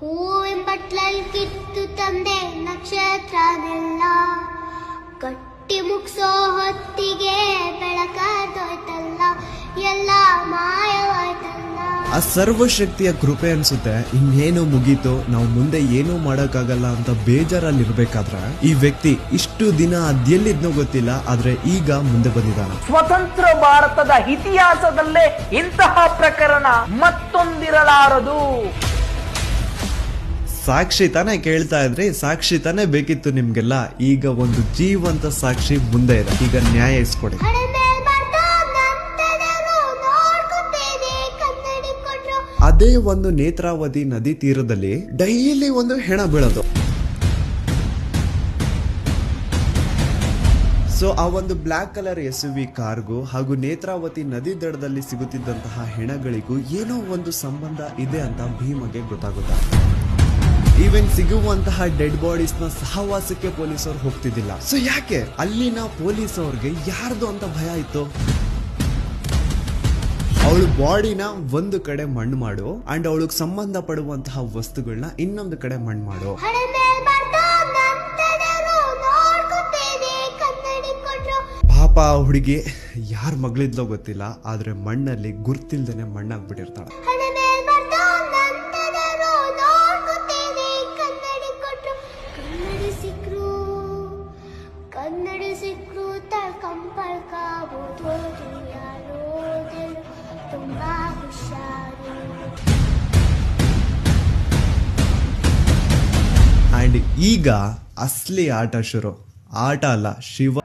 ಹೂವಿನ ಬಟ್ಲಲ್ಲಿ ಕಿತ್ತು ತಂದೆ ನಕ್ಷತ್ರನೆಲ್ಲ, ಕಟ್ಟಿ ಮುಗ್ಸೋ ಹೊತ್ತಿಗೆ ಬೆಳಕಾದೋಯ್ತಲ್ಲ, ಎಲ್ಲ ಮಾಯವಾಯ್ತಲ್ಲ. ಆ ಸರ್ವಶಕ್ತಿಯ ಕೃಪೆ ಅನ್ಸುತ್ತೆ ಇನ್ನೇನೋ ಮುಗೀತು, ನಾವು ಮುಂದೆ ಏನೂ ಮಾಡಕ್ಕಾಗಲ್ಲ ಅಂತ ಬೇಜಾರಲ್ಲಿರ್ಬೇಕಾದ್ರೆ ಈ ವ್ಯಕ್ತಿ ಇಷ್ಟು ದಿನ ಅದೆಲ್ಲಿದ್ನೋ ಗೊತ್ತಿಲ್ಲ, ಆದ್ರೆ ಈಗ ಮುಂದೆ ಬಂದಿದ್ದಾನೆ. ಸ್ವತಂತ್ರ ಭಾರತದ ಇತಿಹಾಸದಲ್ಲೇ ಇಂತಹ ಪ್ರಕರಣ ಮತ್ತೊಂದಿರಲಾರದು. ಸಾಕ್ಷಿ ತಾನೇ ಕೇಳ್ತಾ ಇದ್ರಿ, ಸಾಕ್ಷಿ ತಾನೇ ಬೇಕಿತ್ತು ನಿಮ್ಗೆಲ್ಲ. ಈಗ ಒಂದು ಜೀವಂತ ಸಾಕ್ಷಿ ಮುಂದೆ ಇದೆ, ಈಗ ನ್ಯಾಯ ಇಸ್ಕೊಡಿ. ಅದೇ ಒಂದು ನೇತ್ರಾವತಿ ನದಿ ತೀರದಲ್ಲಿ ಡೈಲಿ ಒಂದು ಹೆಣ ಬೀಳೋದು. ಸೊ ಆ ಒಂದು ಬ್ಲಾಕ್ ಕಲರ್ SUV ಕಾರ್ಗೂ ಹಾಗೂ ನೇತ್ರಾವತಿ ನದಿ ದಡದಲ್ಲಿ ಸಿಗುತ್ತಿದ್ದಂತಹ ಹೆಣಗಳಿಗೂ ಏನೋ ಒಂದು ಸಂಬಂಧ ಇದೆ ಅಂತ ಭೀಮಗೆ ಗೊತ್ತಾಗುತ್ತೆ. ಈವನ್ ಸಿಗುವಂತಹ ಡೆಡ್ ಬಾಡೀಸ್ ನ ಸಹವಾಸಕ್ಕೆ ಪೊಲೀಸರು ಹೋಗ್ತಿದ್ದಿಲ್ಲ. ಸೊ ಯಾಕೆ ಅಲ್ಲಿನ ಪೊಲೀಸ್ ಅವ್ರಿಗೆ ಯಾರ್ದು ಅಂತ ಭಯ ಇತ್ತು? ಅವಳು ಬಾಡಿನ ಒಂದು ಕಡೆ ಮಣ್ಣು ಮಾಡು ಅಂಡ್ ಅವಳಿಗೆ ಸಂಬಂಧ ಪಡುವಂತಹ ವಸ್ತುಗಳನ್ನ ಇನ್ನೊಂದು ಕಡೆ ಮಣ್ಣು ಮಾಡು. ಪಾಪ ಹುಡುಗಿ ಯಾರ ಮಗಳಿದ್ಲೋ ಗೊತ್ತಿಲ್ಲ, ಆದ್ರೆ ಮಣ್ಣಲ್ಲಿ ಗುರ್ತಿಲ್ದೇನೆ ಮಣ್ಣಾಗ್ಬಿಟ್ಟಿರ್ತಾಳೆ. ಅಂಡ್ ಈಗ ಅಸಲಿ ಆಟ ಶುರು. ಆಟ ಅಲ್ಲ, ಶಿವ